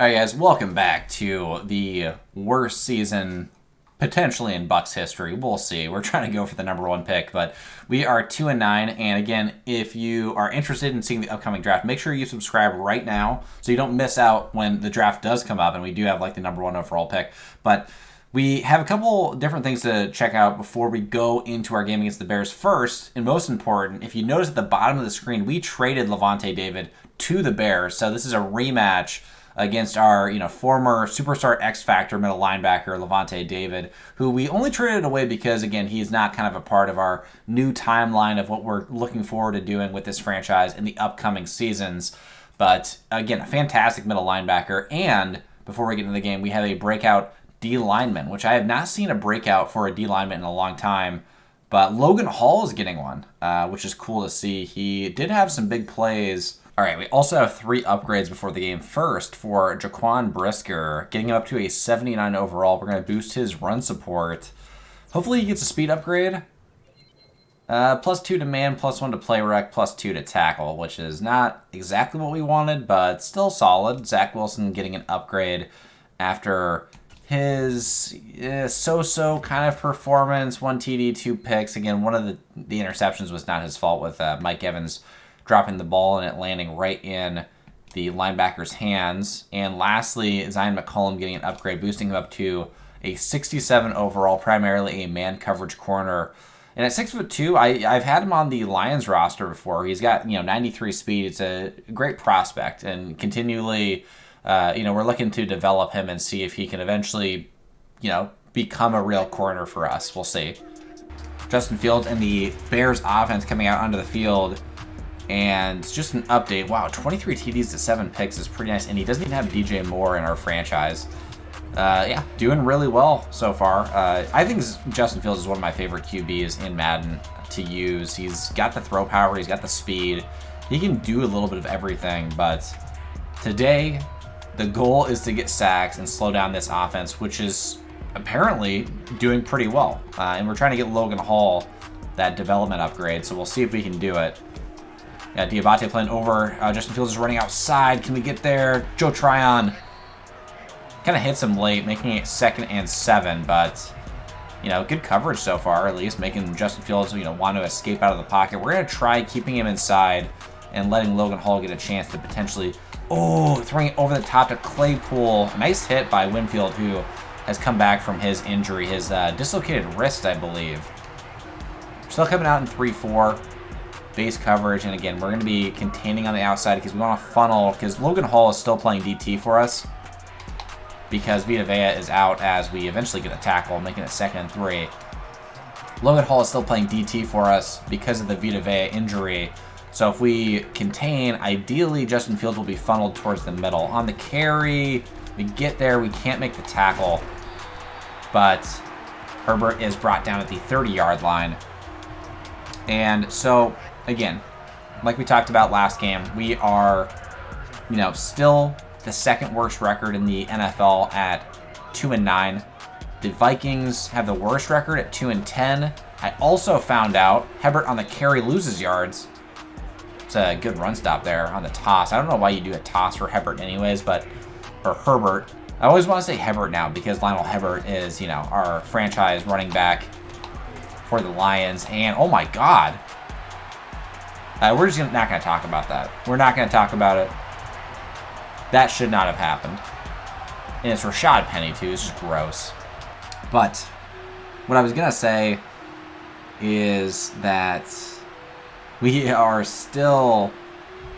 Alright guys, welcome back to the worst season potentially in Bucs history. We'll see. We're trying to go for the number one pick, but we are 2-9. And again, if you are interested in seeing the upcoming draft, make sure you subscribe right now so you don't miss out when the draft does come up and we do have like the number one overall pick. But we have a couple different things to check out before we go into our game against the Bears. First, and most important, if you notice at the bottom of the screen, we traded Lavonte David to the Bears. So this is a rematch against our, former superstar X Factor middle linebacker, Lavonte David, who we only traded away because, again, he's not kind of a part of our new timeline of what we're looking forward to doing with this franchise in the upcoming seasons. But, again, a fantastic middle linebacker. And before we get into the game, we have a breakout D lineman, which I have not seen a breakout for a D lineman in a long time. But Logan Hall is getting one, which is cool to see. He did have some big plays. All right, we also have 3 upgrades before the game. First, for Jaquan Brisker, getting him up to a 79 overall. We're going to boost his run support. Hopefully he gets a speed upgrade. +2 to man, +1 to play rec, +2 to tackle, which is not exactly what we wanted, but still solid. Zach Wilson getting an upgrade after his so-so kind of performance. 1 TD, 2 picks. Again, one of the interceptions was not his fault with Mike Evans dropping the ball and it landing right in the linebacker's hands. And lastly, Zion McCollum getting an upgrade, boosting him up to a 67 overall, primarily a man coverage corner. And at 6'2", I've had him on the Lions roster before. He's got 93 speed. It's a great prospect, and continually, we're looking to develop him and see if he can eventually, become a real corner for us. We'll see. Justin Fields and the Bears offense coming out onto the field. And just an update, wow, 23 TDs to 7 picks is pretty nice. And he doesn't even have DJ Moore in our franchise. Doing really well so far. I think Justin Fields is one of my favorite QBs in Madden to use. He's got the throw power, he's got the speed. He can do a little bit of everything, but today the goal is to get sacks and slow down this offense, which is apparently doing pretty well. And we're trying to get Logan Hall that development upgrade, so we'll see if we can do it. Yeah, Diabate playing over. Justin Fields is running outside. Can we get there? Joe Tryon kind of hits him late, making it 2nd and 7. But, good coverage so far, at least, making Justin Fields, want to escape out of the pocket. We're going to try keeping him inside and letting Logan Hall get a chance to potentially, throwing it over the top to Claypool. A nice hit by Winfield, who has come back from his injury, his dislocated wrist, I believe. Still coming out in 3-4. Base coverage, and again, we're going to be containing on the outside because we want to funnel, because Logan Hall is still playing DT for us because Vita Vea is out as we eventually get a tackle, making it 2nd and 3. Logan Hall is still playing DT for us because of the Vita Vea injury. So if we contain, ideally Justin Fields will be funneled towards the middle. On the carry, we get there, we can't make the tackle, but Herbert is brought down at the 30-yard line. And so, again, like we talked about last game, we are, still the 2nd worst record in the NFL at 2-9. The Vikings have the worst record at 2-10. I also found out Herbert on the carry loses yards. It's a good run stop there on the toss. I don't know why you do a toss for Herbert anyways, or Herbert. I always want to say Herbert now because Lionel Herbert is, our franchise running back for the Lions. And oh my God, we're just not going to talk about that. We're not going to talk about it. That should not have happened. And it's Rashad Penny too. It's just gross. But what I was going to say is that we are still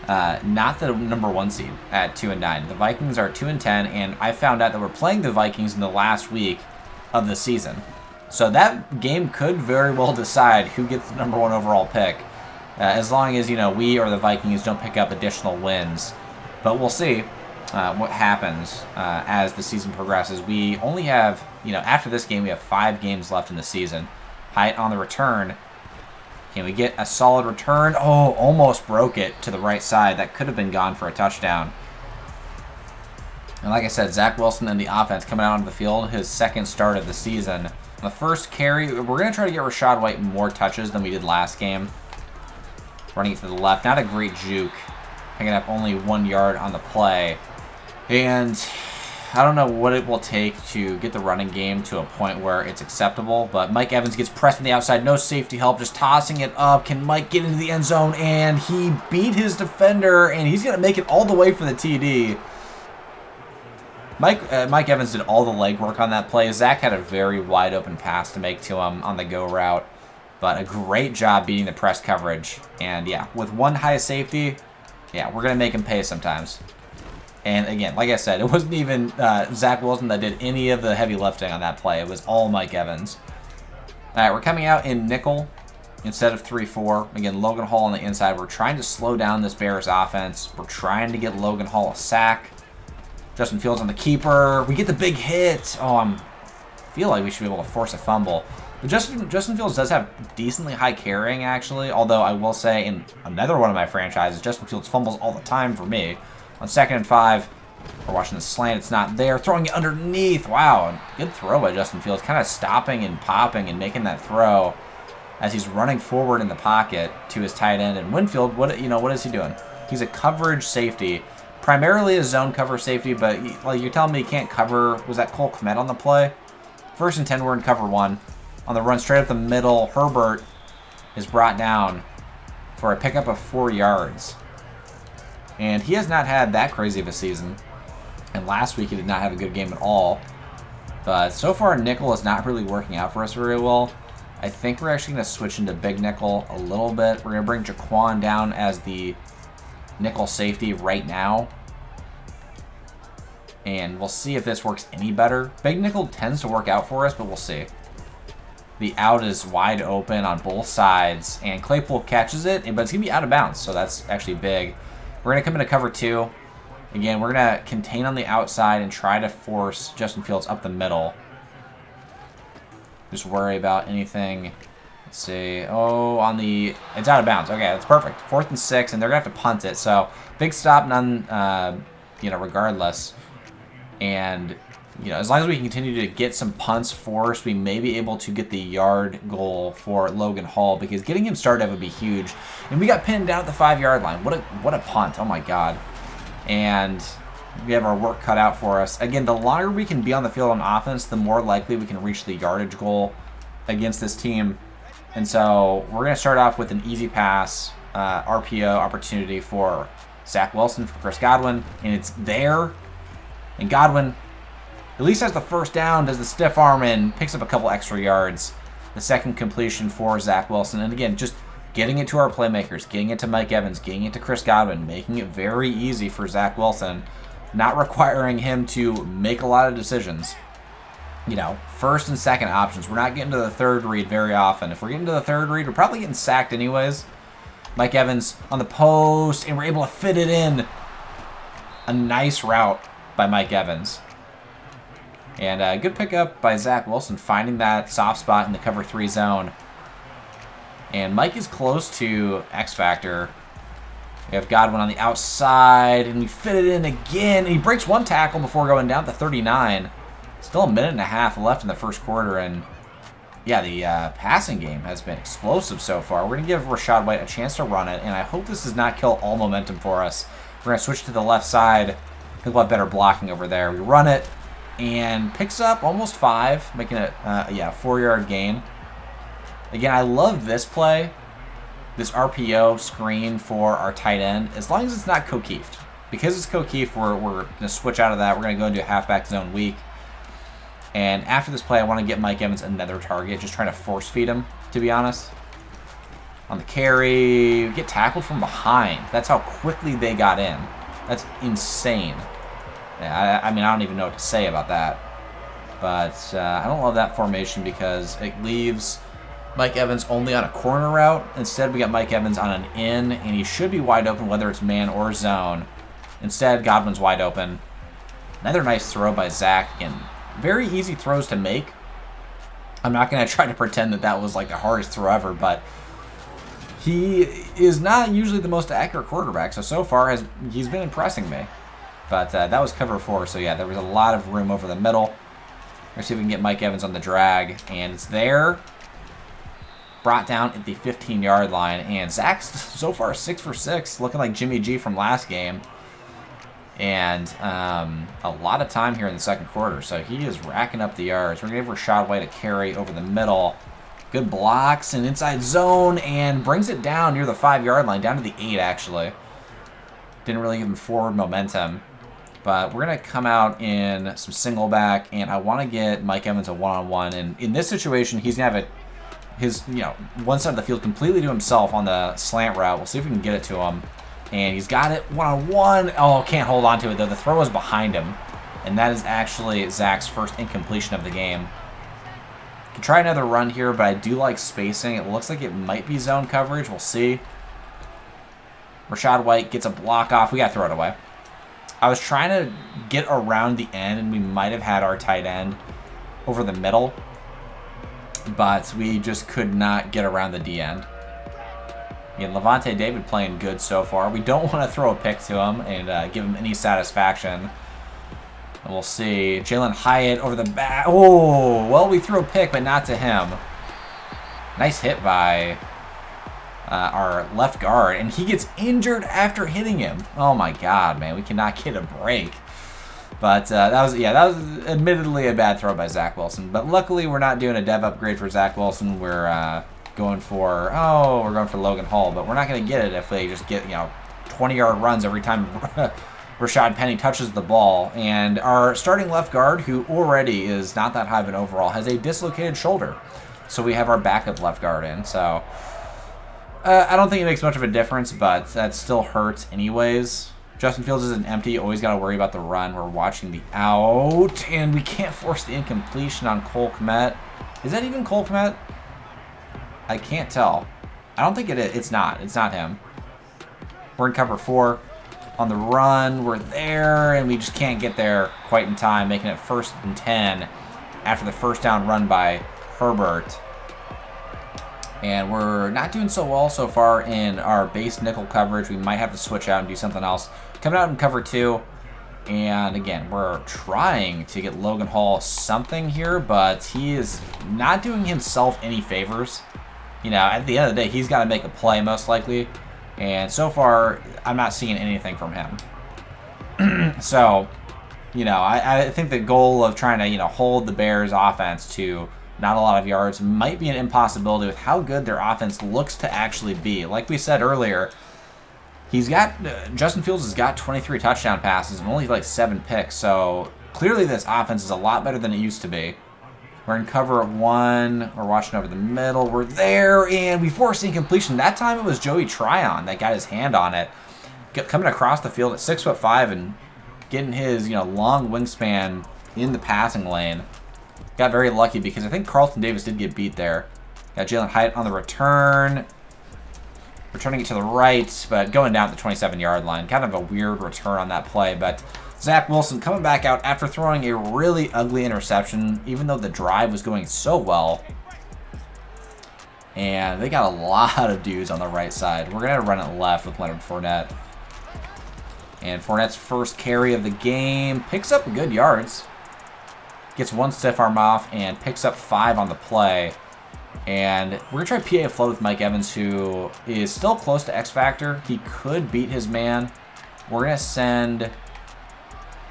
not the number 1 seed at 2-9. The Vikings are 2-10, and I found out that we're playing the Vikings in the last week of the season. So that game could very well decide who gets the number 1 overall pick, as long as, we or the Vikings don't pick up additional wins. But we'll see what happens as the season progresses. We only have, after this game, we have 5 games left in the season. Hyatt on the return. Can we get a solid return? Oh, almost broke it to the right side. That could have been gone for a touchdown. And like I said, Zach Wilson and the offense coming out onto the field, his 2nd start of the season. The first carry, we're going to try to get Rachaad White more touches than we did last game. Running it to the left, not a great juke. Picking up only 1 yard on the play. And I don't know what it will take to get the running game to a point where it's acceptable, but Mike Evans gets pressed on the outside, no safety help, just tossing it up. Can Mike get into the end zone? And he beat his defender, and he's going to make it all the way for the TD. Mike Evans did all the legwork on that play. Zach had a very wide open pass to make to him on the go route, but a great job beating the press coverage. And yeah, with one high safety, yeah, we're going to make him pay sometimes. And again, like I said, it wasn't even Zach Wilson that did any of the heavy lifting on that play. It was all Mike Evans. All right, we're coming out in nickel instead of 3-4. Again, Logan Hall on the inside. We're trying to slow down this Bears offense. We're trying to get Logan Hall a sack. Justin Fields on the keeper. We get the big hit. Oh, I feel like we should be able to force a fumble. But Justin Fields does have decently high carrying, actually. Although I will say, in another one of my franchises, Justin Fields fumbles all the time for me. On 2nd and 5, we're watching the slant. It's not there. Throwing it underneath. Wow, good throw by Justin Fields. Kind of stopping and popping and making that throw as he's running forward in the pocket to his tight end. And Winfield, what is he doing? He's a coverage safety. Primarily a zone cover safety, but like you're telling me he can't cover. Was that Cole Kmet on the play? 1st and 10, we're in cover 1. On the run straight up the middle, Herbert is brought down for a pickup of 4 yards. And he has not had that crazy of a season. And last week he did not have a good game at all. But so far nickel is not really working out for us very well. I think we're actually going to switch into big nickel a little bit. We're going to bring Jaquan down as the nickel safety right now. And we'll see if this works any better. Big nickel tends to work out for us, but we'll see. The out is wide open on both sides. And Claypool catches it, but it's going to be out of bounds. So that's actually big. We're going to come into cover 2. Again, we're going to contain on the outside and try to force Justin Fields up the middle. Just worry about anything. Let's see. Oh, it's out of bounds. Okay, that's perfect. 4th and 6, and they're going to have to punt it. So, big stop, none, regardless. And, as long as we continue to get some punts forced, we may be able to get the yard goal for Logan Hall, because getting him started would be huge. And we got pinned down at the 5-yard line. What a punt. Oh, my God. And we have our work cut out for us. Again, the longer we can be on the field on offense, the more likely we can reach the yardage goal against this team. And so we're going to start off with an easy pass RPO opportunity for Zach Wilson, for Chris Godwin. And it's there. And Godwin at least has the first down, does the stiff arm, and picks up a couple extra yards. The second completion for Zach Wilson. And again, just getting it to our playmakers, getting it to Mike Evans, getting it to Chris Godwin, making it very easy for Zach Wilson, not requiring him to make a lot of decisions. 1st and 2nd options. We're not getting to the 3rd read very often. If we're getting to the 3rd read, we're probably getting sacked anyways. Mike Evans on the post, and we're able to fit it in. A nice route by Mike Evans. And a good pickup by Zach Wilson, finding that soft spot in the cover 3 zone. And Mike is close to X Factor. We have Godwin on the outside, and we fit it in again. And he breaks one tackle before going down to 39. Still a minute and a half left in the first quarter, and yeah, the passing game has been explosive so far. We're going to give Rachaad White a chance to run it, and I hope this does not kill all momentum for us. We're going to switch to the left side. I think we'll have better blocking over there. We run it, and picks up almost 5, making it, a 4-yard gain. Again, I love this play, this RPO screen for our tight end, as long as it's not Kokeeft. Because it's Kokeeft, we're going to switch out of that. We're going to go into a halfback zone weak. And after this play, I want to get Mike Evans another target, just trying to force feed him, to be honest. On the carry, get tackled from behind. That's how quickly they got in. That's insane. Yeah, I don't even know what to say about that. But I don't love that formation because it leaves Mike Evans only on a corner route. Instead, we got Mike Evans on an in, and he should be wide open whether it's man or zone. Instead, Godwin's wide open. Another nice throw by Zach, and very easy throws to make. I'm not going to try to pretend that was like the hardest throw ever, but he is not usually the most accurate quarterback, so far he's been impressing me. But that was cover 4, so yeah, there was a lot of room over the middle. Let's see if we can get Mike Evans on the drag, and it's there. Brought down at the 15-yard line, and Zach's so far 6 for 6, looking like Jimmy G from last game. And a lot of time here in the second quarter. So he is racking up the yards. We're going to give Rashad White a carry over the middle. Good blocks and inside zone and brings it down near the 5-yard line, down to the 8 actually. Didn't really give him forward momentum. But we're going to come out in some single back, and I want to get Mike Evans a one-on-one. And in this situation, he's going to have his one side of the field completely to himself on the slant route. We'll see if we can get it to him. And he's got it one-on-one. Oh, can't hold on to it, though. The throw is behind him. And that is actually Zach's first incompletion of the game. Can try another run here, but I do like spacing. It looks like it might be zone coverage. We'll see. Rashad White gets a block off. We got to throw it away. I was trying to get around the end, and we might have had our tight end over the middle, but we just could not get around the D end. Again, Levante David playing good so far. We don't want to throw a pick to him and give him any satisfaction. And we'll see. Jalen Hyatt over the back. Oh, well, we threw a pick, but not to him. Nice hit by our left guard, and he gets injured after hitting him. Oh my God, man, we cannot get a break. But that was admittedly a bad throw by Zach Wilson. But luckily, we're not doing a dev upgrade for Zach Wilson. We're going for Logan Hall, but we're not going to get it if they just get 20-yard runs every time Rashad Penny touches the ball. And our starting left guard, who already is not that high of an overall, has a dislocated shoulder. So we have our backup left guard in. So I don't think it makes much of a difference, but that still hurts anyways. Justin Fields isn't empty. Always got to worry about the run. We're watching the out, and we can't force the incompletion on Cole Kmet. Is that even Cole Kmet? I can't tell. I don't think it is. It's not. It's not him. We're in cover 4. On the run, we're there, and we just can't get there quite in time, making it 1st and 10 after the first down run by Herbert. And we're not doing so well so far in our base nickel coverage. We might have to switch out and do something else. Coming out in cover 2. And again, we're trying to get Logan Hall something here, but he is not doing himself any favors. At the end of the day, he's got to make a play most likely. And so far, I'm not seeing anything from him. So, I think the goal of trying to, hold the Bears offense to not a lot of yards might be an impossibility with how good their offense looks to actually be. Like we said earlier, Justin Fields has got 23 touchdown passes and only 7 picks. So clearly this offense is a lot better than it used to be. We're in cover 1. We're watching over the middle. We're there, and we forced incompletion. That time it was Joey Tryon that got his hand on it, coming across the field at 6'5" and getting his long wingspan in the passing lane. Got very lucky because I think Carlton Davis did get beat there. Got Jalen Hyatt on the return. Returning it to the right, but going down at the 27-yard line. Kind of a weird return on that play, but Zach Wilson coming back out after throwing a really ugly interception, even though the drive was going so well. And they got a lot of dudes on the right side. We're going to run it left with Leonard Fournette. And Fournette's first carry of the game. Picks up good yards. Gets 1 stiff arm off and picks up 5 on the play. And we're going to try PA float with Mike Evans, who is still close to X Factor. He could beat his man. We're going to send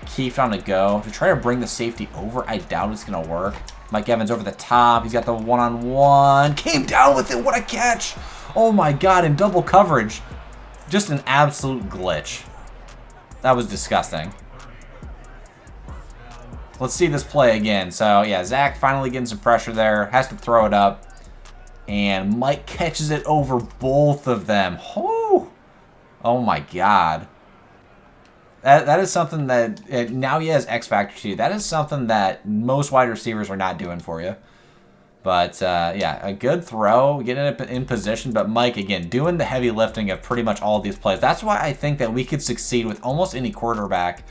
Keith on the go to try to bring the safety over. I doubt it's going to work. Mike Evans over the top. He's got the one-on-one. Came down with it. What a catch. Oh, my God, in double coverage. Just an absolute glitch. That was disgusting. Let's see this play again. So, yeah, Zach finally getting some pressure there. Has to throw it up. And Mike catches it over both of them. Oh my God. That is something that, now he has X Factor too. That is something that most wide receivers are not doing for you. But, yeah, a good throw, getting it in position. But Mike, again, doing the heavy lifting of pretty much all of these plays. That's why I think that we could succeed with almost any quarterback.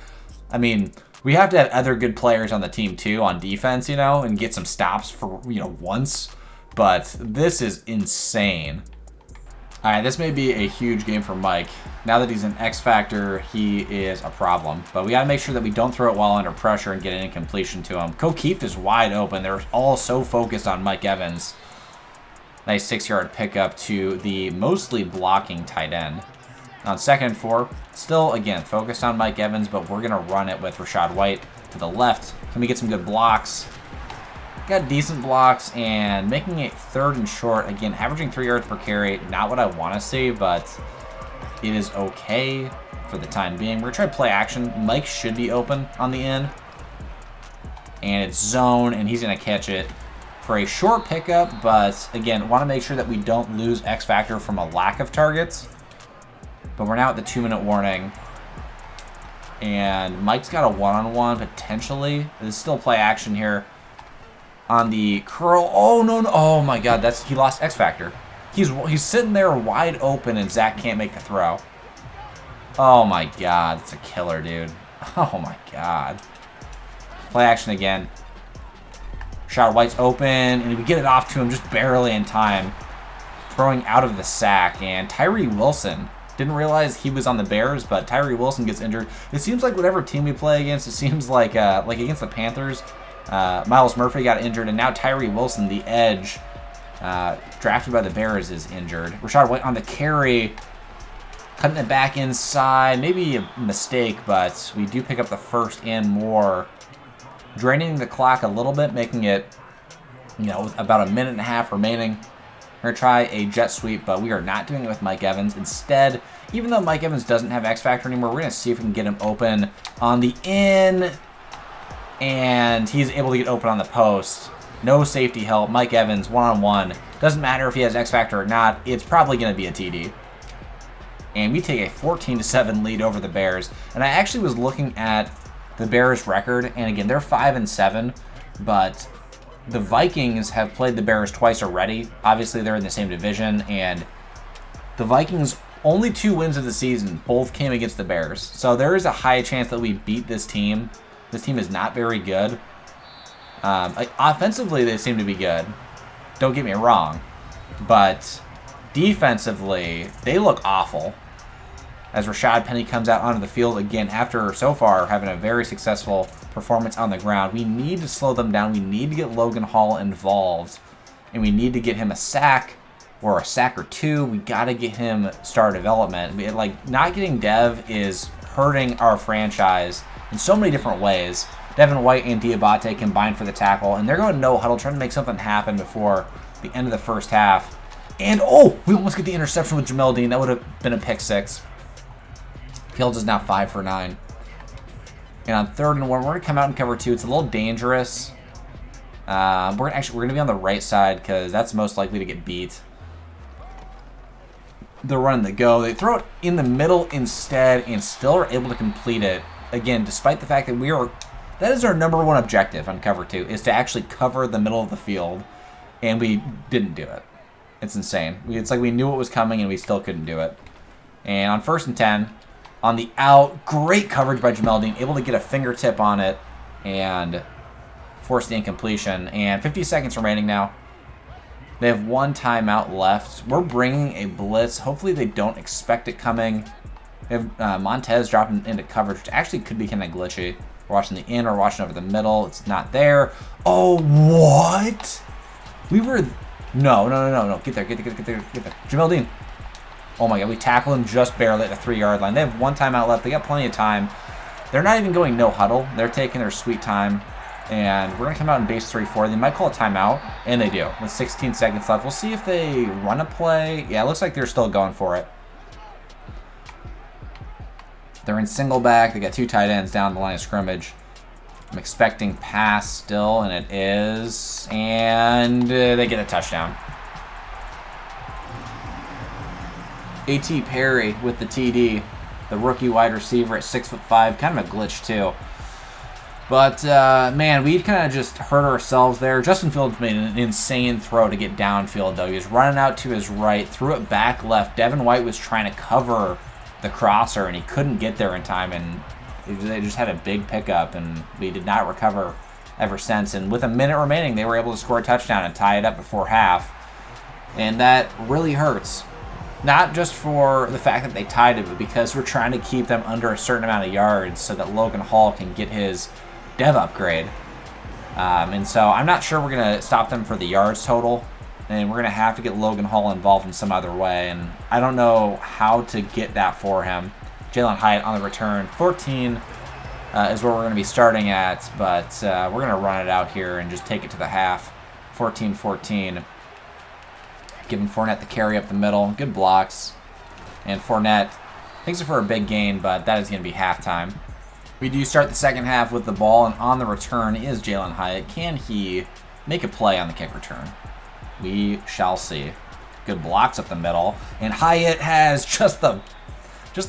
I mean, we have to have other good players on the team too, on defense, and get some stops for, once. But this is insane. All right, this may be a huge game for Mike. Now that he's an X Factor, he is a problem. But we got to make sure that we don't throw it while under pressure and get an incompletion to him. Keith is wide open. They're all so focused on Mike Evans. Nice 6-yard pickup to the mostly blocking tight end. On 2nd and 4, still, again, focused on Mike Evans, but we're going to run it with Rachaad White to the left. Can we get some good blocks? Got decent blocks, and making it 3rd and short. Again, averaging 3 yards per carry. Not what I want to see, but it is okay for the time being. We're going to try play action. Mike should be open on the end. And it's zone, and he's going to catch it for a short pickup, but again, want to make sure that we don't lose X factor from a lack of targets. But we're now at the 2-minute warning. And Mike's got a one-on-one, potentially. There's still play action here. On the curl. Oh, no, no. Oh, my God. He lost X factor. He's sitting there wide open, and Zach can't make the throw. Oh, my God. That's a killer, dude. Oh, my God. Play action again. Rachaad White's open, and we get it off to him just barely in time. Throwing out of the sack, and Tyree Wilson. Didn't realize he was on the Bears, but Tyree Wilson gets injured. It seems like whatever team we play against, it seems like against the Panthers, Myles Murphy got injured, and now Tyree Wilson, the edge, drafted by the Bears, is injured. Rachaad White on the carry, cutting it back inside. Maybe a mistake, but we do pick up the 1st and more. Draining the clock a little bit, making it, with about 1.5 minutes remaining. We're going to try a jet sweep, but we are not doing it with Mike Evans. Instead, even though Mike Evans doesn't have X Factor anymore, we're going to see if we can get him open on the in. And he's able to get open on the post. No safety help. Mike Evans, one-on-one. Doesn't matter if he has X Factor or not. It's probably going to be a TD. And we take a 14-7 lead over the Bears. And I actually was looking at the Bears' record, and again, they're 5-7, but the Vikings have played the Bears twice already. Obviously, they're in the same division, and the Vikings' only 2 wins of the season both came against the Bears. So there is a high chance that we beat this team. This team is not very good. Offensively, they seem to be good. Don't get me wrong. But defensively, they look awful. As Rashad Penny comes out onto the field again after so far having a very successful performance on the ground. We need to slow them down. We need to get Logan Hall involved. And we need to get him a sack or a sack or 2. We got to get him star development. Not getting Dev is hurting our franchise in so many different ways. Devin White and Diabate combined for the tackle. And they're going no huddle, trying to make something happen before the end of the first half. And, we almost get the interception with Jamel Dean. That would have been a pick 6. Fields is now 5 for 9. And on 3rd and 1, we're going to come out and cover 2. It's a little dangerous. We're going to be on the right side because that's most likely to get beat. They're running the go. They throw it in the middle instead and still are able to complete it. Again, despite the fact that that is our number 1 objective on cover 2, is to actually cover the middle of the field. And we didn't do it. It's insane. It's like we knew it was coming and we still couldn't do it. And on 1st and 10, on the out, great coverage by Jamel Dean, able to get a fingertip on it and force the incompletion. And 50 seconds remaining now. They have 1 timeout left. We're bringing a blitz. Hopefully they don't expect it coming. They have Montez dropping into coverage, which actually could be kind of glitchy. We're watching the in or watching over the middle. It's not there. Oh, what? No. Get there. Jamel Dean. Oh my God, we tackle him just barely at the 3-yard line. They have 1 timeout left. They got plenty of time. They're not even going no huddle. They're taking their sweet time. And we're going to come out in base 3-4. They might call a timeout, and they do. With 16 seconds left. We'll see if they run a play. Yeah, it looks like they're still going for it. They're in single back. They got 2 tight ends down the line of scrimmage. I'm expecting pass still, and it is. And they get a touchdown. A.T. Perry with the TD, the rookie wide receiver at 6'5", kind of a glitch too. But man, we kind of just hurt ourselves there. Justin Fields made an insane throw to get downfield though. He was running out to his right, threw it back left. Devin White was trying to cover the crosser and he couldn't get there in time, and they just had a big pickup and we did not recover ever since. And with a minute remaining, they were able to score a touchdown and tie it up before half, and that really hurts. Not just for the fact that they tied it, but because we're trying to keep them under a certain amount of yards so that Logan Hall can get his dev upgrade. And so I'm not sure we're going to stop them for the yards total And we're going to have to get Logan Hall involved in some other way. And I don't know how to get that for him. Jalen Hyatt on the return. 14 is where we're going to be starting at. But we're going to run it out here and just take it to the half. 14-14. Giving Fournette the carry up the middle. Good blocks. And Fournette takes it for a big gain, but that is going to be halftime. We do start the second half with the ball, and on the return is Jalen Hyatt. Can he make a play on the kick return? We shall see. Good blocks up the middle, and Hyatt has just the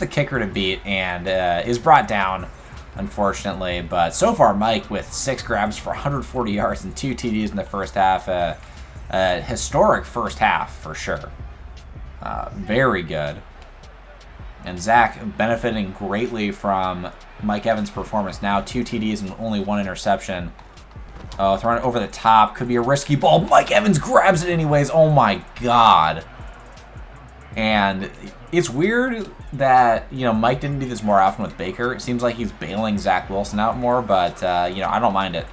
kicker to beat, and is brought down, unfortunately. But so far, Mike with 6 grabs for 140 yards and 2 TDs in the first half. Historic first half for sure. Very good. And Zach benefiting greatly from Mike Evans' performance now. 2 TDs and only 1 interception. Oh, throwing it over the top. Could be a risky ball. Mike Evans grabs it anyways. Oh my god. And it's weird that, Mike didn't do this more often with Baker. It seems like he's bailing Zach Wilson out more, but, I don't mind it.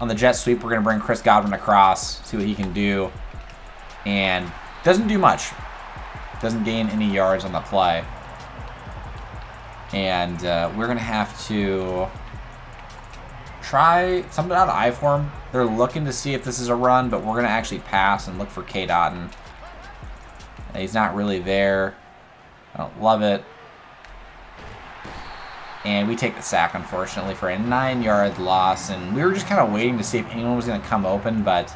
On the jet sweep, we're going to bring Chris Godwin across, see what he can do. And doesn't do much. Doesn't gain any yards on the play. And we're going to have to try something out of I form. They're looking to see if this is a run, but we're going to actually pass and look for K. Dotton. He's not really there. I don't love it. And we take the sack, unfortunately, for a 9-yard loss. And we were just kind of waiting to see if anyone was going to come open, but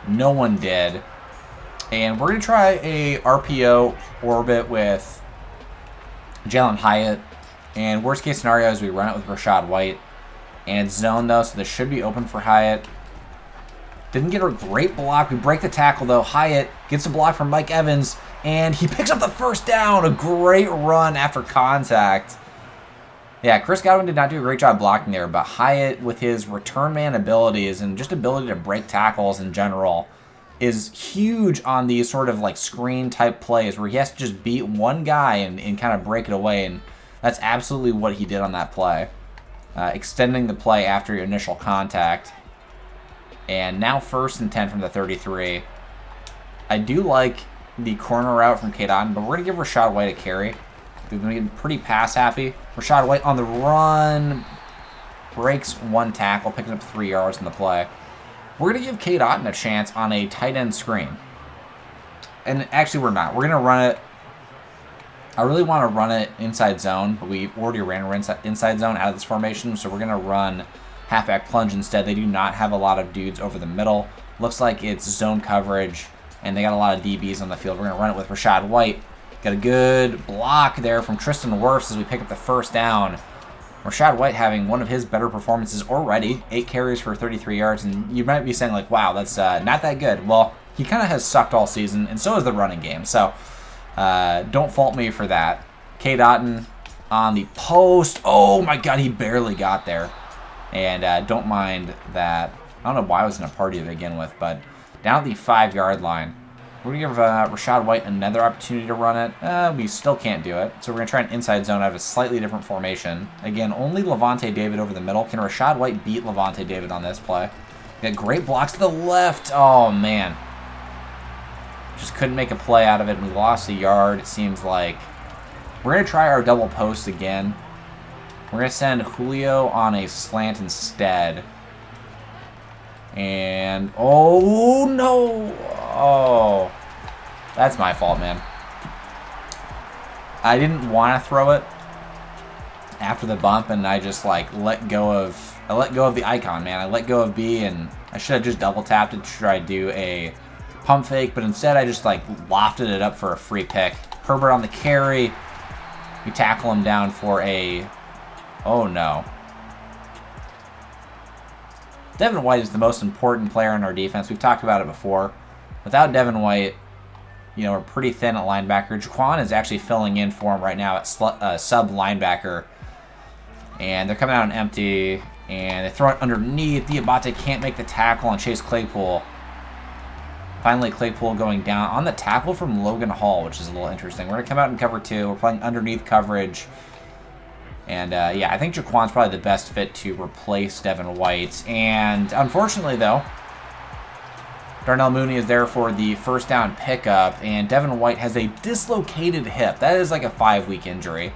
no one did. And we're going to try a RPO orbit with Jalen Hyatt. And worst case scenario is we run it with Rachaad White. And it's zone, though, so this should be open for Hyatt. Didn't get a great block. We break the tackle, though. Hyatt gets a block from Mike Evans, and he picks up the first down. A great run after contact. Yeah, Chris Godwin did not do a great job blocking there, but Hyatt, with his return man abilities and just ability to break tackles in general, is huge on these sort of like screen type plays where he has to just beat one guy and kind of break it away. And that's absolutely what he did on that play. Extending the play after your initial contact. And now 1st and 10 from the 33. I do like the corner route from K. Dotton, but we're going to give Rachaad White a carry. We've been pretty pass happy. Rachaad White on the run. Breaks 1 tackle, picking up 3 yards in the play. We're going to give K. Dotton a chance on a tight end screen. And actually, we're not. We're going to run it. I really want to run it inside zone, but we already ran inside zone out of this formation, so we're going to run halfback plunge instead. They do not have a lot of dudes over the middle. Looks like it's zone coverage, and they got a lot of DBs on the field. We're going to run it with Rachaad White. Got a good block there from Tristan Wirfs as we pick up the first down. Rachaad White having one of his better performances already. 8 carries for 33 yards, and you might be saying, like, wow, that's not that good. Well, he kind of has sucked all season, and so is the running game. So don't fault me for that. K. Dotton on the post. Oh, my God, he barely got there. And don't mind that. I don't know why I was in a party to begin with, but down at the 5-yard line. We're going to give Rachaad White another opportunity to run it. We still can't do it. So we're going to try an inside zone out of a slightly different formation. Again, only Levante David over the middle. Can Rachaad White beat Levante David on this play? Got great blocks to the left. Oh, man. Just couldn't make a play out of it. We lost a yard, it seems like. We're going to try our double post again. We're going to send Julio on a slant instead. And, oh, no. Oh, that's my fault, man. I didn't want to throw it after the bump, and I just, like, let go of the icon, man. I let go of B, and I should have just double tapped it to try to do a pump fake, but instead I just, like, lofted it up for a free pick. Herbert on the carry. We tackle him down for a... Oh, no. Devin White is the most important player in our defense. We've talked about it before. Without Devin White, we're pretty thin at linebacker. Jaquan is actually filling in for him right now at sub linebacker. And they're coming out on empty. And they throw it underneath. Diabate can't make the tackle on Chase Claypool. Finally, Claypool going down on the tackle from Logan Hall, which is a little interesting. We're going to come out in cover 2. We're playing underneath coverage. And, yeah, I think Jaquan's probably the best fit to replace Devin White. And, unfortunately, though, Darnell Mooney is there for the first down pickup, and Devin White has a dislocated hip. That is like a 5-week injury.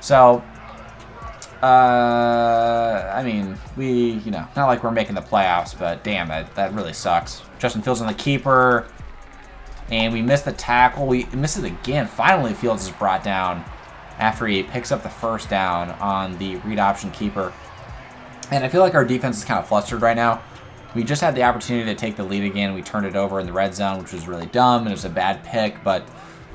So, I mean, not like we're making the playoffs, but damn, that really sucks. Justin Fields on the keeper, and we missed the tackle. We missed it again. Finally, Fields is brought down after he picks up the first down on the read option keeper. And I feel like our defense is kind of flustered right now. We just had the opportunity to take the lead again. We turned it over in the red zone, which was really dumb, and it was a bad pick, but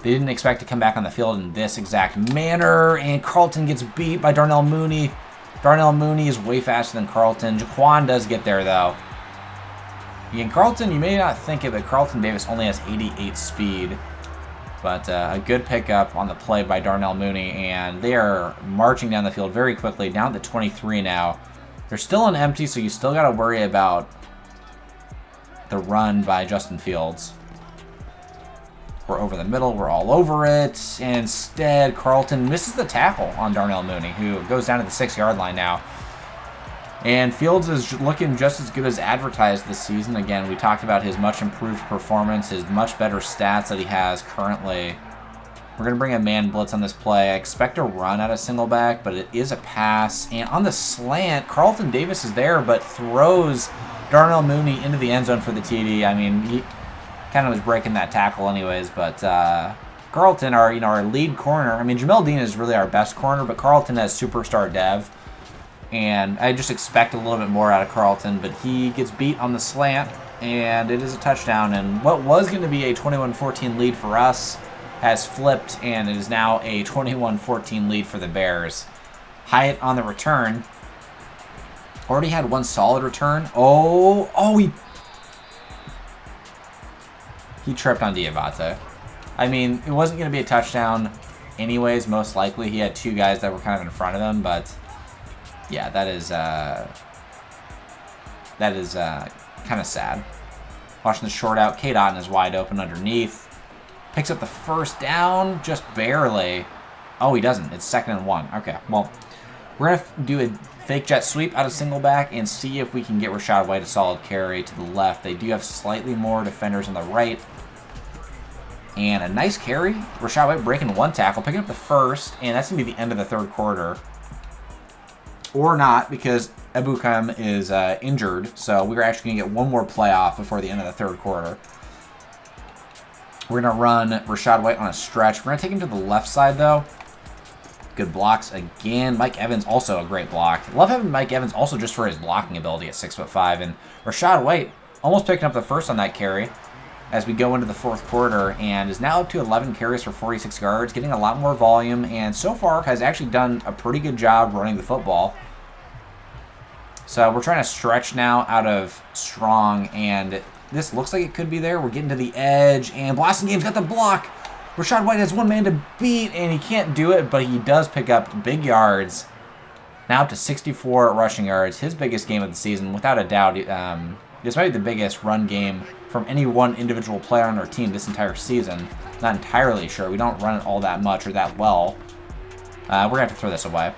they didn't expect to come back on the field in this exact manner, and Carlton gets beat by Darnell Mooney. Darnell Mooney is way faster than Carlton. Jaquan does get there, though. Again, Carlton, you may not think it, but Carlton Davis only has 88 speed. But a good pickup on the play by Darnell Mooney, and they are marching down the field very quickly, down to 23 now. They're still in empty, so you still got to worry about the run by Justin Fields. We're over the middle. We're all over it. And instead, Carlton misses the tackle on Darnell Mooney, who goes down to the 6-yard line now. And Fields is looking just as good as advertised this season. Again, we talked about his much improved performance, his much better stats that he has currently. We're going to bring a man blitz on this play. I expect a run out of single back, but it is a pass. And on the slant, Carlton Davis is there, but throws Darnell Mooney into the end zone for the TD. I mean, he kind of was breaking that tackle anyways, but Carlton, our lead corner. I mean, Jamel Dean is really our best corner, but Carlton has superstar Dev. And I just expect a little bit more out of Carlton, but he gets beat on the slant, and it is a touchdown. And what was going to be a 21-14 lead for us has flipped, and it is now a 21-14 lead for the Bears. Hyatt on the return. Already had one solid return. He tripped on Diabate. I mean, it wasn't going to be a touchdown anyways, most likely. He had two guys that were kind of in front of him, but yeah, that is kind of sad. Watching the short out, Kate Otten is wide open underneath. Picks up the first down, just barely. Oh, he doesn't. It's 2nd and 1. Okay, well, we're going to do a fake jet sweep out of single back and see if we can get Rachaad White a solid carry to the left. They do have slightly more defenders on the right. And a nice carry. Rachaad White breaking one tackle, picking up the first, and that's going to be the end of the third quarter. Or not, because Ebukam is injured, so we're actually going to get one more play off before the end of the third quarter. We're going to run Rachaad White on a stretch. We're going to take him to the left side, though. Good blocks again. Mike Evans, also a great block. Love having Mike Evans also just for his blocking ability at 6'5". And Rachaad White almost picking up the first on that carry as we go into the fourth quarter, and is now up to 11 carries for 46 yards, getting a lot more volume, and so far has actually done a pretty good job running the football. So we're trying to stretch now out of Strong, and this looks like it could be there. We're getting to the edge, and Blasingame got the block. Rachaad White has one man to beat, and he can't do it, but he does pick up big yards. Now up to 64 rushing yards, his biggest game of the season, without a doubt. This might be the biggest run game from any one individual player on our team this entire season. Not entirely sure. We don't run it all that much or that well. We're going to have to throw this away.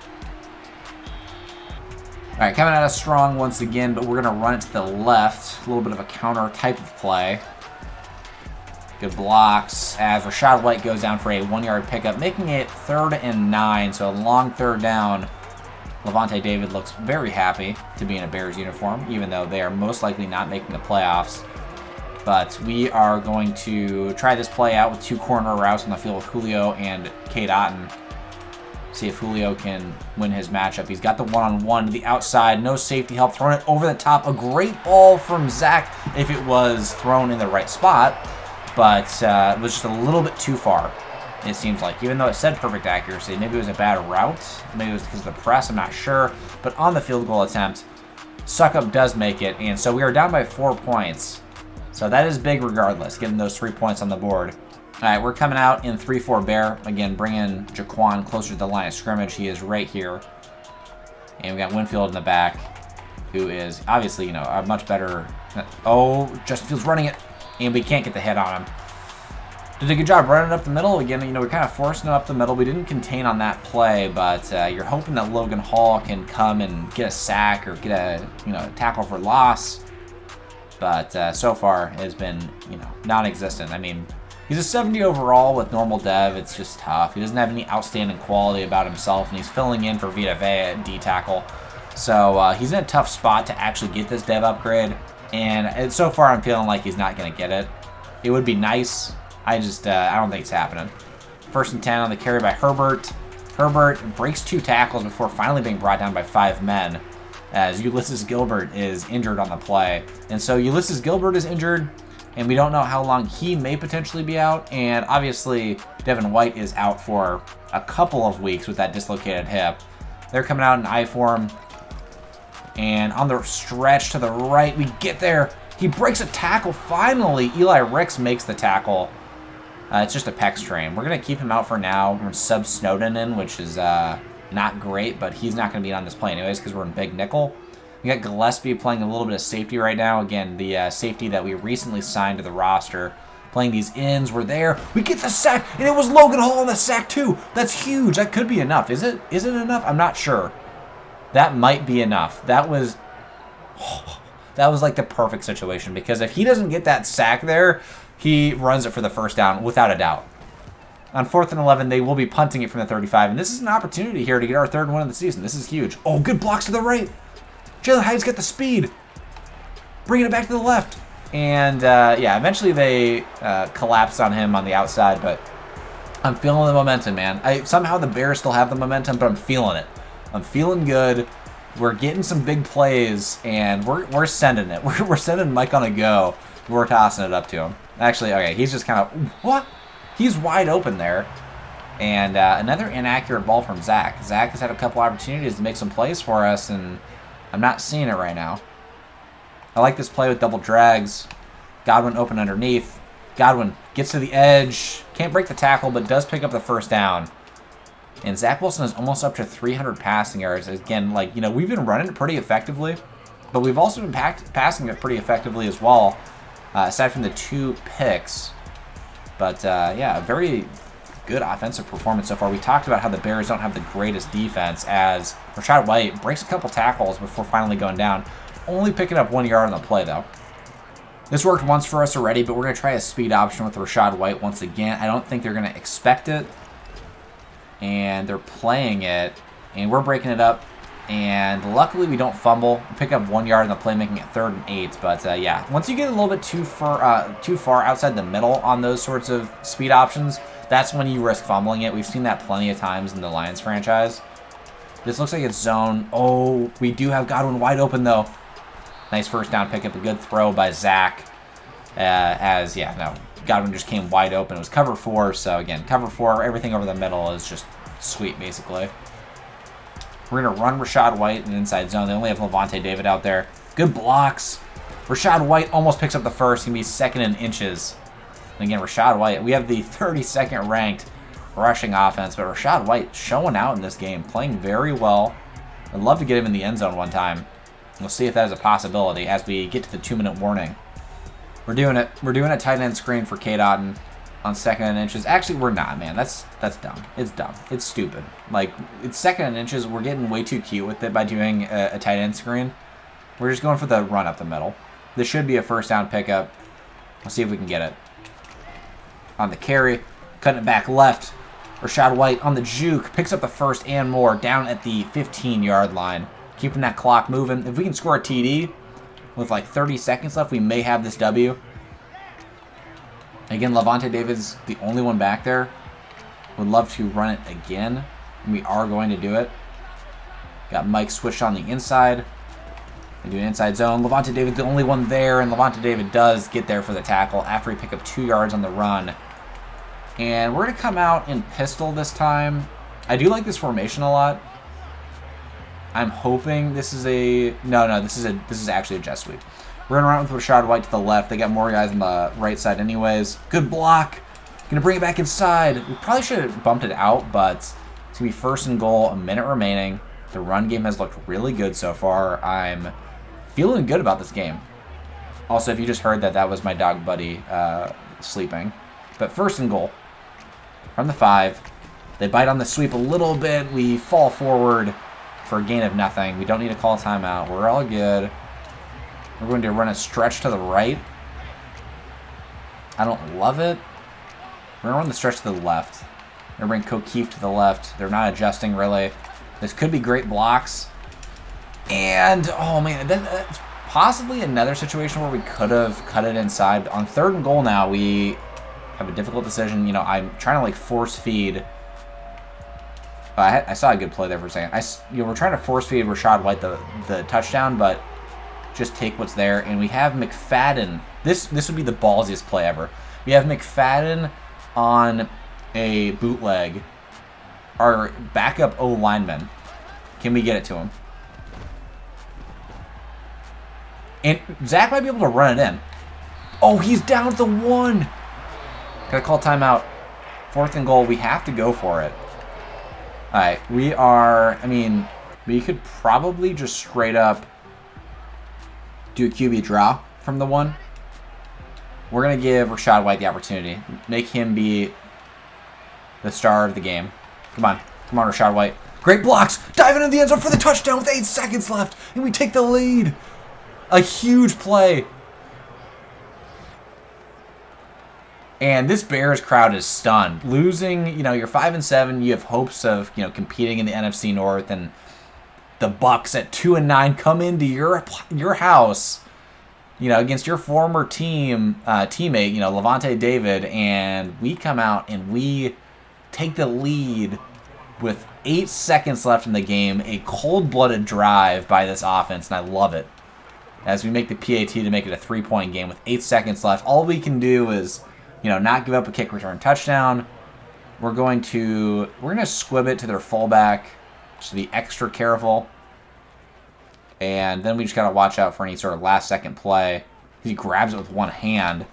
All right, coming out of Strong once again, but we're going to run it to the left. A little bit of a counter type of play. Good blocks as Rachaad White goes down for a 1-yard pickup, making it 3rd and 9, so a long third down. Levante David looks very happy to be in a Bears uniform, even though they are most likely not making the playoffs. But we are going to try this play out with 2 corner routes on the field with Julio and Kate Otten. See if Julio can win his matchup. He's got the one-on-one to the outside. No safety help. Throwing it over the top. A great ball from Zach if it was thrown in the right spot. But it was just a little bit too far, it seems like. Even though it said perfect accuracy, maybe it was a bad route. Maybe it was because of the press. I'm not sure. But on the field goal attempt, Suckup does make it. And so we are down by 4 points. So that is big regardless, getting those 3 points on the board. All right, we're coming out in 3-4 Bear. Again, bringing Jaquan closer to the line of scrimmage. He is right here. And we got Winfield in the back, who is obviously, a much better... Oh, Justin Fields running it. And we can't get the hit on him. Did a good job running up the middle. Again, we're kind of forcing it up the middle. We didn't contain on that play, but you're hoping that Logan Hall can come and get a sack or get a tackle for loss. but so far it has been, non-existent. I mean, he's a 70 overall with normal dev. It's just tough. He doesn't have any outstanding quality about himself, and he's filling in for Vita Vea at D tackle. So he's in a tough spot to actually get this dev upgrade, and so far I'm feeling like he's not going to get it. It would be nice. I don't think it's happening. 1st and 10 on the carry by Herbert. Herbert breaks 2 tackles before finally being brought down by 5 men, as Ulysses Gilbert is injured on the play. And so Ulysses Gilbert is injured, and we don't know how long he may potentially be out. And obviously, Devin White is out for a couple of weeks with that dislocated hip. They're coming out in I form. And on the stretch to the right, we get there. He breaks a tackle. Finally, Eli Ricks makes the tackle. It's just a pec strain. We're going to keep him out for now. We're going to sub Snowden in, which is not great, but he's not going to be on this play anyways because we're in big nickel. We got Gillespie playing a little bit of safety right now. Again, the safety that we recently signed to the roster. Playing these ins. We're there. We get the sack, and it was Logan Hall on the sack too. That's huge. That could be enough. Is it? Is it enough? I'm not sure. That might be enough. That was like the perfect situation, because if he doesn't get that sack there, he runs it for the first down without a doubt. On 4th and 11, they will be punting it from the 35, and this is an opportunity here to get our 3rd win of the season. This is huge. Oh, good blocks to the right. Jalen Hyde's got the speed. Bringing it back to the left. And, eventually they collapsed on him on the outside, but I'm feeling the momentum, man. Somehow the Bears still have the momentum, but I'm feeling it. I'm feeling good. We're getting some big plays, and we're sending it. We're sending Mike on a go. We're tossing it up to him. Actually, okay, he's just kind of... What? He's wide open there. And another inaccurate ball from Zach. Zach has had a couple opportunities to make some plays for us, and I'm not seeing it right now. I like this play with double drags. Godwin open underneath. Godwin gets to the edge. Can't break the tackle, but does pick up the first down. And Zach Wilson is almost up to 300 passing yards. Again, we've been running it pretty effectively, but we've also been passing it pretty effectively as well, aside from the 2 picks. But, a very good offensive performance so far. We talked about how the Bears don't have the greatest defense, as Rachaad White breaks a couple tackles before finally going down, only picking up 1 yard on the play, though. This worked once for us already, but we're going to try a speed option with Rachaad White once again. I don't think they're going to expect it. And they're playing it, and we're breaking it up, and luckily we don't fumble. We pick up 1 yard in the play, making it 3rd and 8. But once you get a little bit too far outside the middle on those sorts of speed options, that's when you risk fumbling it. We've seen that plenty of times in the Lions franchise. This looks like it's zone. Oh, we do have Godwin wide open though. Nice first down pickup, a good throw by Zach. Godwin just came wide open. It was cover 4, so again, cover 4, everything over the middle is just sweet, basically. We're going to run Rachaad White in inside zone. They only have Levante David out there. Good blocks. Rachaad White almost picks up the first. He's going to be 2nd in inches. And again, Rachaad White, we have the 32nd ranked rushing offense, but Rachaad White showing out in this game, playing very well. I'd love to get him in the end zone one time. We'll see if that is a possibility as we get to the 2-minute warning. We're doing it. We're doing a tight end screen for Cade Otton on 2nd and inches. Actually, we're not, man. That's dumb. It's dumb. It's stupid. It's 2nd and inches. We're getting way too cute with it by doing a tight end screen. We're just going for the run up the middle. This should be a first down pickup. We'll see if we can get it. On the carry, cutting it back left. Rachaad White on the juke. Picks up the first and more down at the 15-yard line. Keeping that clock moving. If we can score a TD with 30 seconds left, we may have this W. Again, Levante David's the only one back there. Would love to run it again, and we are going to do it. Got Mike switched on the inside. We do an inside zone. Levante David's the only one there, and Levante David does get there for the tackle after he picked up 2 yards on the run. And we're going to come out in pistol this time. I do like this formation a lot. I'm hoping this is a... No, this is actually a jet sweep. We're going to run with Rachaad White to the left. They got more guys on the right side anyways. Good block. Going to bring it back inside. We probably should have bumped it out, but it's going to be 1st and goal, a minute remaining. The run game has looked really good so far. I'm feeling good about this game. Also, if you just heard that, that was my dog Buddy sleeping. But 1st and goal from the 5. They bite on the sweep a little bit. We fall forward for a gain of nothing. We don't need to call a timeout. We're all good. We're going to run a stretch to the right. I don't love it. We're going to run the stretch to the left. We're going to bring O'Keefe to the left. They're not adjusting, really. This could be great blocks. And, oh, man, that's possibly another situation where we could have cut it inside. On 3rd and goal now, we have a difficult decision. You know, I'm trying to, like, force feed. I saw a good play there for a second. We're trying to force feed Rachaad White the touchdown, but just take what's there. And we have McFadden. This would be the ballsiest play ever. We have McFadden on a bootleg. Our backup O lineman. Can we get it to him? And Zach might be able to run it in. Oh, he's down at the 1. Gotta call timeout. 4th and goal. We have to go for it. All right, we could probably just straight up do a QB draw from the 1. We're going to give Rachaad White the opportunity. Make him be the star of the game. Come on, Rachaad White. Great blocks. Diving into the end zone for the touchdown with 8 seconds left. And we take the lead. A huge play. And this Bears crowd is stunned. Losing, you're 5-7. You have hopes of, competing in the NFC North, and the Bucs at 2-9 come into your house, against your former teammate, Levante David, and we come out and we take the lead with 8 seconds left in the game. A cold-blooded drive by this offense, and I love it. As we make the PAT to make it a 3-point game with 8 seconds left, all we can do is not give up a kick return touchdown. We're going to squib it to their fullback, just to be extra careful. And then we just got to watch out for any sort of last-second play. He grabs it with one hand,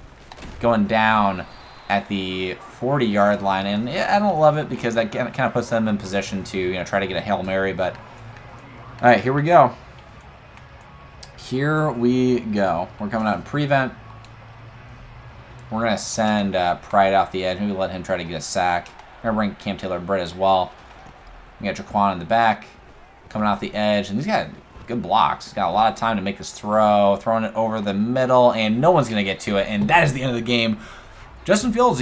going down at the 40-yard line. And I don't love it because that kind of puts them in position to try to get a Hail Mary. But all right, here we go. Here we go. We're coming out in prevent. We're going to send Pride off the edge. Maybe let him try to get a sack. We're going to bring Cam Taylor-Britt as well. We got Jaquan in the back, coming off the edge. And he's got good blocks. He's got a lot of time to make this throw. Throwing it over the middle, and no one's going to get to it. And that is the end of the game. Justin Fields,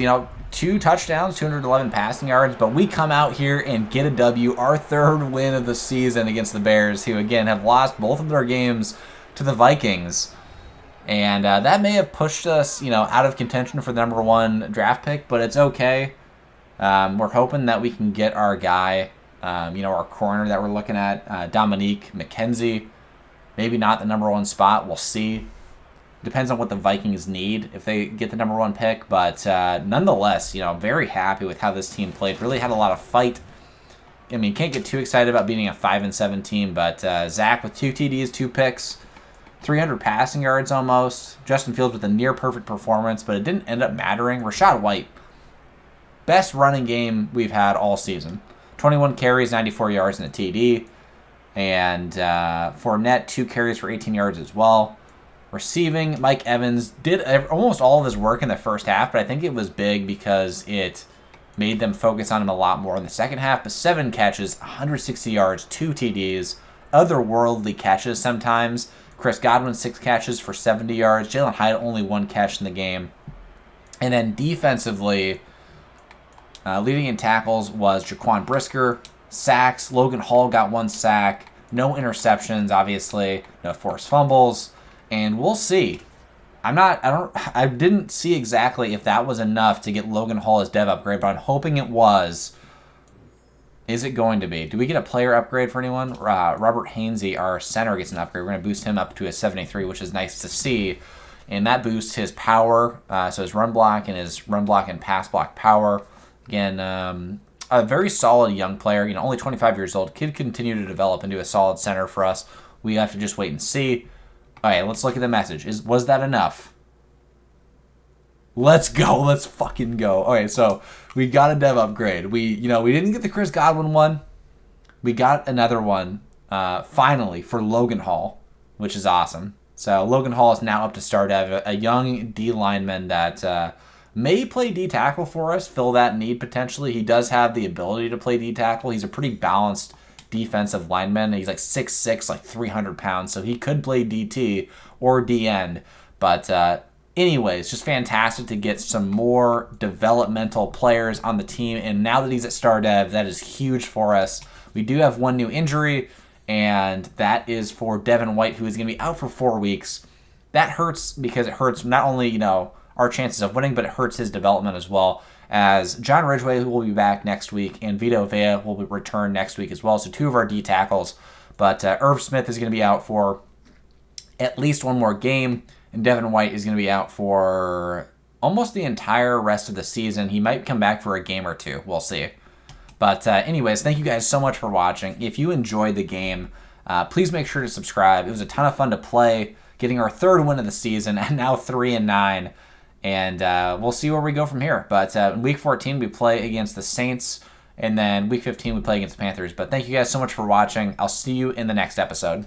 2 touchdowns, 211 passing yards. But we come out here and get a W. Our 3rd win of the season against the Bears, who, again, have lost both of their games to the Vikings. And that may have pushed us, out of contention for the number 1 draft pick, but it's okay. We're hoping that we can get our guy, our corner that we're looking at, Dominique McKenzie. Maybe not the number 1 spot. We'll see. Depends on what the Vikings need if they get the number 1 pick. But nonetheless, very happy with how this team played. Really had a lot of fight. Can't get too excited about beating a 5-7 team, but Zach with 2 TDs, 2 picks. 300 passing yards almost. Justin Fields with a near-perfect performance, but it didn't end up mattering. Rachaad White, best running game we've had all season. 21 carries, 94 yards, and a TD. And Fournette, 2 carries for 18 yards as well. Receiving, Mike Evans did almost all of his work in the first half, but I think it was big because it made them focus on him a lot more in the second half. But 7 catches, 160 yards, 2 TDs, otherworldly catches sometimes. Chris Godwin, 6 catches for 70 yards. Jalen Hyatt, only 1 catch in the game. And then defensively, leading in tackles was Jaquan Brisker. Sacks, Logan Hall got 1 sack. No interceptions, obviously. No forced fumbles. And we'll see. I didn't see exactly if that was enough to get Logan Hall as dev upgrade, but I'm hoping it was. Is it going to be? Do we get a player upgrade for anyone? Robert Hainsey, our center, gets an upgrade. We're going to boost him up to a 73, which is nice to see. And that boosts his power, so his run block and pass block power. Again, a very solid young player. Only 25 years old. Could continue to develop into a solid center for us. We have to just wait and see. All right, let's look at the message. Was that enough? Let's go. Let's fucking go. Okay, so we got a dev upgrade. We didn't get the Chris Godwin one. We got another one, finally, for Logan Hall, which is awesome. So Logan Hall is now up to star dev, a young D lineman that may play D tackle for us, fill that need potentially. He does have the ability to play D tackle. He's a pretty balanced defensive lineman. He's like 6'6", like 300 pounds, so he could play DT or D end. But anyways, just fantastic to get some more developmental players on the team. And now that he's at Star Dev, that is huge for us. We do have one new injury, and that is for Devin White, who is going to be out for 4 weeks. That hurts because it hurts not only, our chances of winning, but it hurts his development as well. As John Ridgway will be back next week, and Vito Vea will return next week as well. So 2 of our D tackles. But Irv Smith is going to be out for at least 1 more game, and Devin White is going to be out for almost the entire rest of the season. He might come back for a game or 2. We'll see. But anyways, thank you guys so much for watching. If you enjoyed the game, please make sure to subscribe. It was a ton of fun to play, getting our 3rd win of the season, and now 3-9. And we'll see where we go from here. But in Week 14, we play against the Saints. And then Week 15, we play against the Panthers. But thank you guys so much for watching. I'll see you in the next episode.